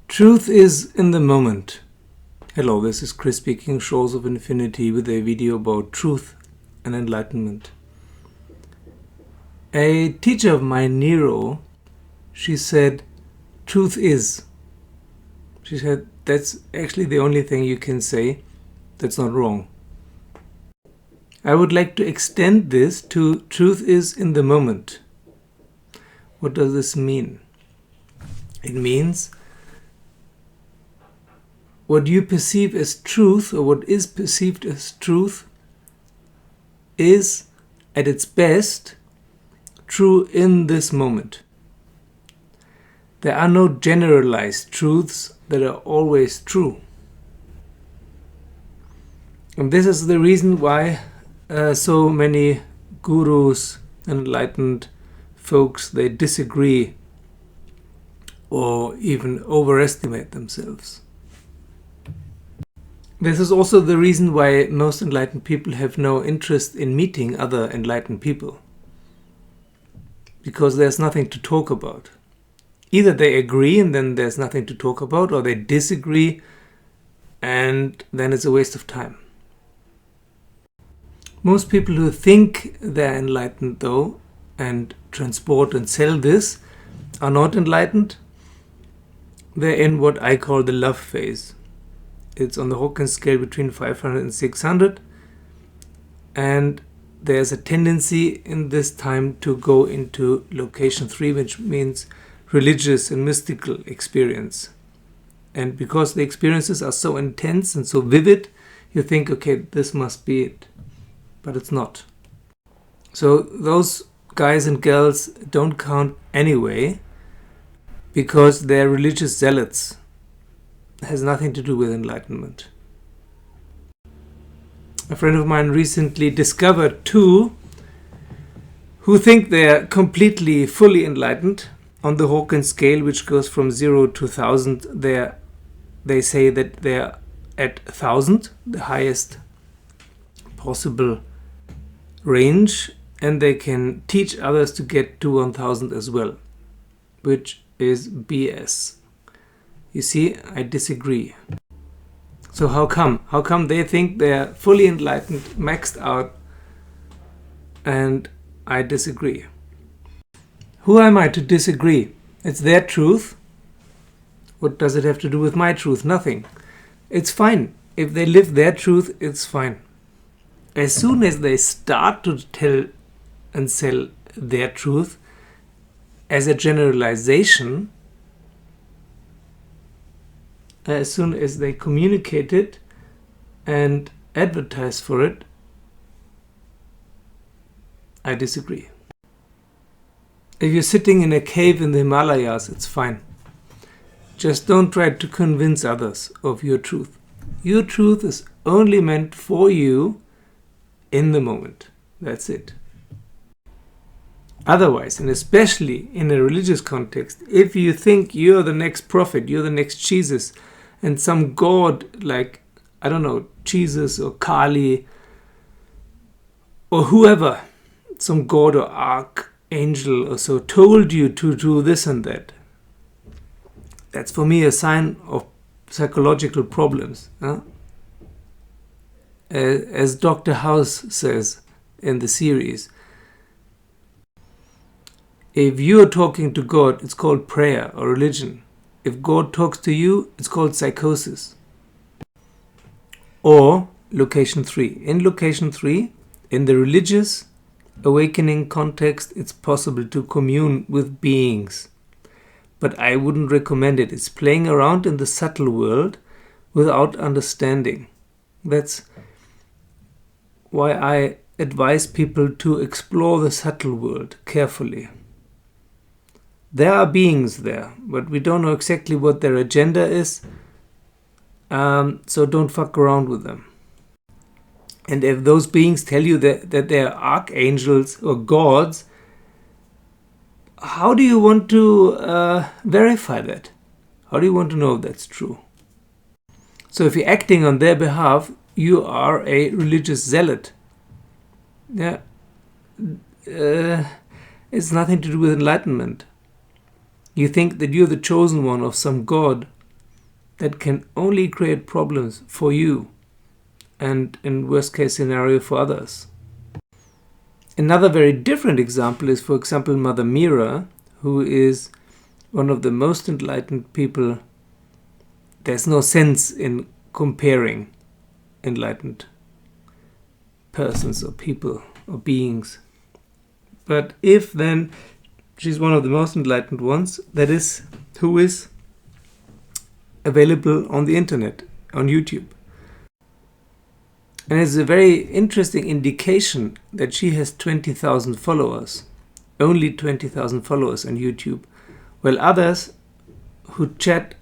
Truth is in the moment. Hello, this is Chris speaking, Shores of Infinity, with a video about truth and enlightenment. A teacher of mine, Nero, she said, truth is. She said, that's actually the only thing you can say that's not wrong. I would like to extend this to truth is in the moment. What does this mean? It means what you perceive as truth, or what is perceived as truth, is at its best true in this moment. There are no generalized truths that are always true. And this is the reason why so many gurus and enlightened folks, they disagree or even overestimate themselves. This is also the reason why most enlightened people have no interest in meeting other enlightened people. Because there's nothing to talk about. Either they agree and then there's nothing to talk about, or they disagree and then it's a waste of time. Most people who think they're enlightened, though, and transport and sell this, are not enlightened. They're in what I call the love phase. It's on the Hawkins scale between 500 and 600. And there's a tendency in this time to go into location 3, which means religious and mystical experience. And because the experiences are so intense and so vivid, you think, okay, this must be it. But it's not. So those guys and girls don't count anyway, because they're religious zealots. It has nothing to do with enlightenment. A friend of mine recently discovered two who think they're completely, fully enlightened. On the Hawkins scale, which goes from 0 to 1000, they say that they're at 1000, the highest possible range, and they can teach others to get to 1000 as well, which is BS. You see, I disagree. So how come? How come they think they're fully enlightened, maxed out, and I disagree? Who am I to disagree? It's their truth. What does it have to do with my truth? Nothing. It's fine. If they live their truth, it's fine. As soon as they start to tell and sell their truth as a generalization, as soon as they communicate it and advertise for it, I disagree. If you're sitting in a cave in the Himalayas, it's fine. Just don't try to convince others of your truth. Your truth is only meant for you in the moment. That's it. Otherwise, and especially in a religious context, if you think you're the next prophet, you're the next Jesus, and some god like, I don't know, Jesus or Kali or whoever, some god or archangel or so told you to do this and that, that's for me a sign of psychological problems. As Dr. House says in the series, if you're talking to God, it's called prayer or religion. If God talks to you, it's called psychosis. Or location 3. In location 3, in the religious awakening context, it's possible to commune with beings. But I wouldn't recommend it. It's playing around in the subtle world without understanding. That's why I advise people to explore the subtle world carefully. There are beings there, but we don't know exactly what their agenda is, so don't fuck around with them. And if those beings tell you that they're archangels or gods, how do you want to verify that? How do you want to know if that's true? So if you're acting on their behalf, you are a religious zealot. Yeah, it's nothing to do with enlightenment. You think that you're the chosen one of some god that can only create problems for you and, in worst case scenario, for others. Another very different example is, for example, Mother Mira, who is one of the most enlightened people. There's no sense in comparing enlightened persons or people or beings. But if then she's one of the most enlightened ones, that is, who is available on the internet, on YouTube. And it's a very interesting indication that she has 20,000 followers, only 20,000 followers on YouTube, while others who chat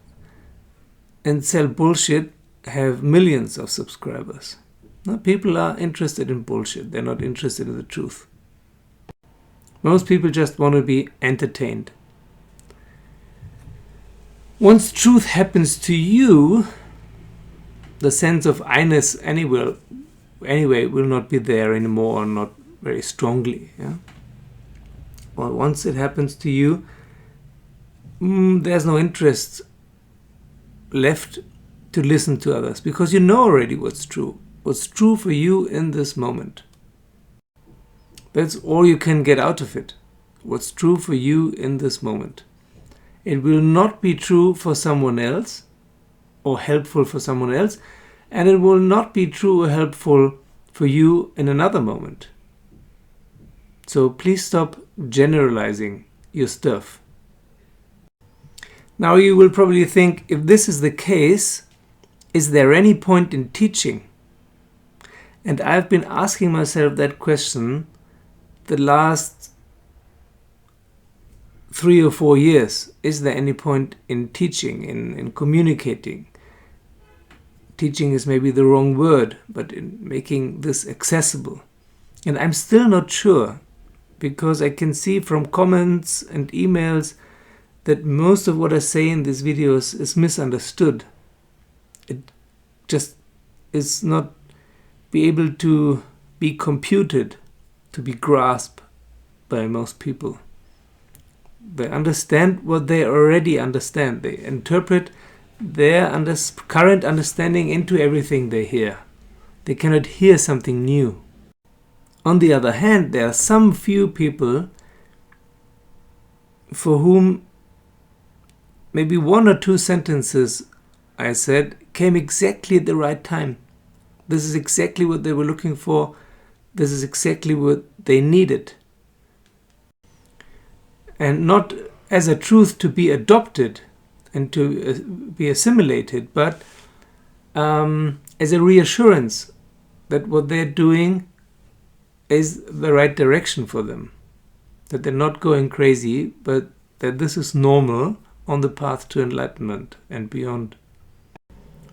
and sell bullshit have millions of subscribers. Now, people are interested in bullshit, they're not interested in the truth. Most people just want to be entertained. Once truth happens to you, the sense of Highness anyway will not be there anymore, or not very strongly. Yeah? Well, once it happens to you, there's no interest left to listen to others, because you know already what's true for you in this moment. That's all you can get out of it. What's true for you in this moment. It will not be true for someone else or helpful for someone else, and it will not be true or helpful for you in another moment. So please stop generalizing your stuff. Now you will probably think, if this is the case, is there any point in teaching? And I've been asking myself that question the last 3 or 4 years. Is there any point in teaching, in communicating? Teaching is maybe the wrong word, but in making this accessible. And I'm still not sure, because I can see from comments and emails that most of what I say in these videos is misunderstood. It just is not be able to be computed, to be grasped by most people. They understand what they already understand. They interpret their current understanding into everything they hear. They cannot hear something new. On the other hand, there are some few people for whom maybe 1 or 2 sentences I said came exactly at the right time. This is exactly what they were looking for. This is exactly what they needed. And not as a truth to be adopted and to be assimilated, but as a reassurance that what they're doing is the right direction for them. That they're not going crazy, but that this is normal on the path to enlightenment and beyond.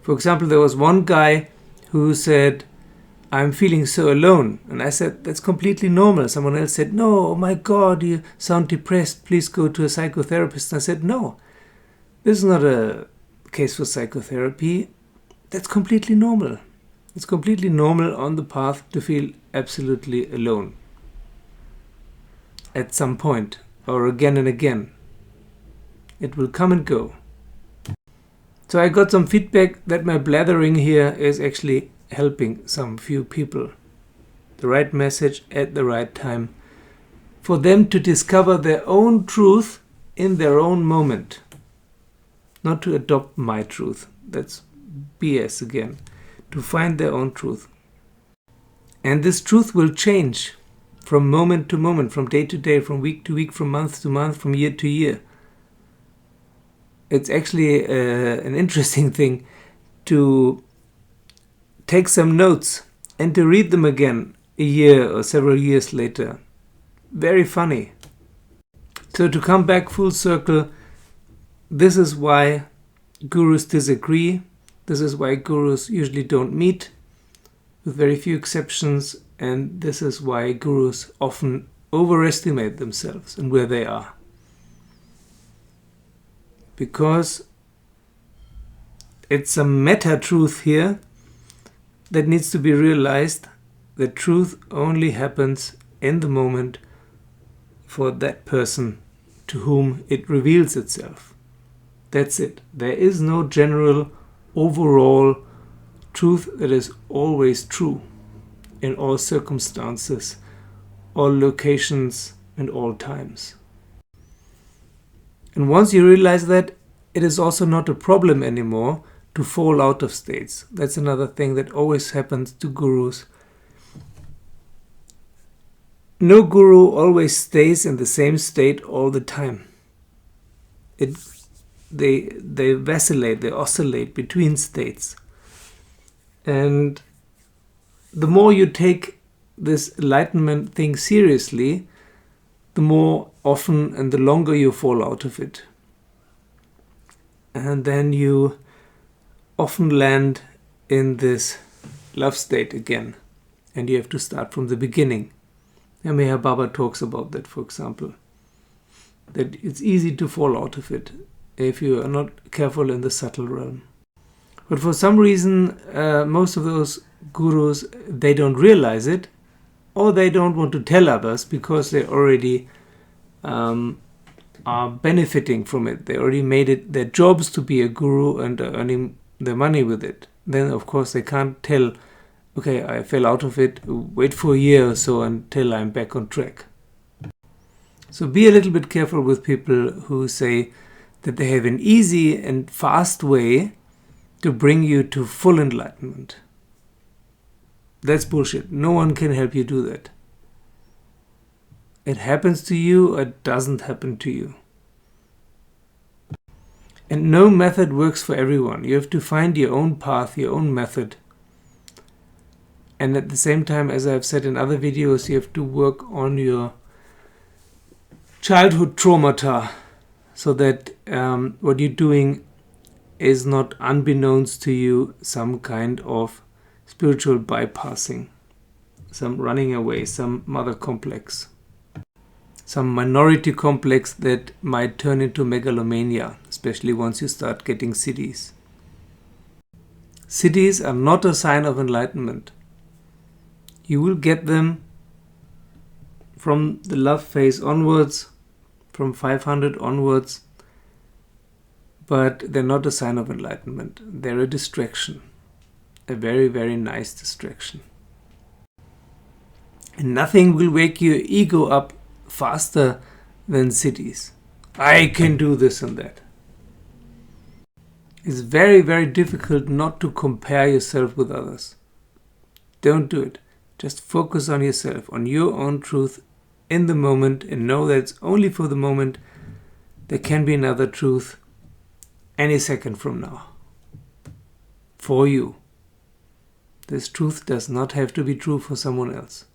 For example, there was one guy who said, I'm feeling so alone. And I said, that's completely normal. Someone else said, no, oh my God, you sound depressed. Please go to a psychotherapist. And I said, no, this is not a case for psychotherapy. That's completely normal. It's completely normal on the path to feel absolutely alone. At some point, or again and again. It will come and go. So I got some feedback that my blathering here is actually helping some few people. The right message at the right time. For them to discover their own truth in their own moment. Not to adopt my truth. That's BS again. To find their own truth. And this truth will change from moment to moment, from day to day, from week to week, from month to month, from year to year. It's actually an interesting thing to take some notes and to read them again a year or several years later. Very funny. So to come back full circle, this is why gurus disagree. This is why gurus usually don't meet, with very few exceptions, and this is why gurus often overestimate themselves and where they are. Because it's a meta-truth here that needs to be realized. The truth only happens in the moment for that person to whom it reveals itself. That's it. There is no general overall truth that is always true in all circumstances, all locations, and all times. And once you realize that, it is also not a problem anymore to fall out of states. That's another thing that always happens to gurus. No guru always stays in the same state all the time. They vacillate, they oscillate between states. And the more you take this enlightenment thing seriously, the more often and the longer you fall out of it. And then you often land in this love state again. And you have to start from the beginning. And Meher Baba talks about that, for example. That it's easy to fall out of it if you are not careful in the subtle realm. But for some reason, most of those gurus, they don't realize it, or they don't want to tell others because they already are benefiting from it. They already made it their jobs to be a guru and are earning their money with it. Then, of course, they can't tell, okay, I fell out of it, wait for a year or so until I'm back on track. So be a little bit careful with people who say that they have an easy and fast way to bring you to full enlightenment. That's bullshit. No one can help you do that. It happens to you or it doesn't happen to you. And no method works for everyone. You have to find your own path, your own method. And at the same time, as I've said in other videos, you have to work on your childhood traumata so that what you're doing is not unbeknownst to you some kind of spiritual bypassing, some running away, some mother complex, some minority complex that might turn into megalomania, especially once you start getting siddhis. Siddhis are not a sign of enlightenment. You will get them from the love phase onwards, from 500 onwards, but they're not a sign of enlightenment. They're a distraction, a very, very nice distraction. And nothing will wake your ego up faster than siddhis. I can do this and that. It's very, very difficult not to compare yourself with others. Don't do it. Just focus on yourself, on your own truth in the moment, and know that it's only for the moment. There can be another truth any second from now. For you. This truth does not have to be true for someone else.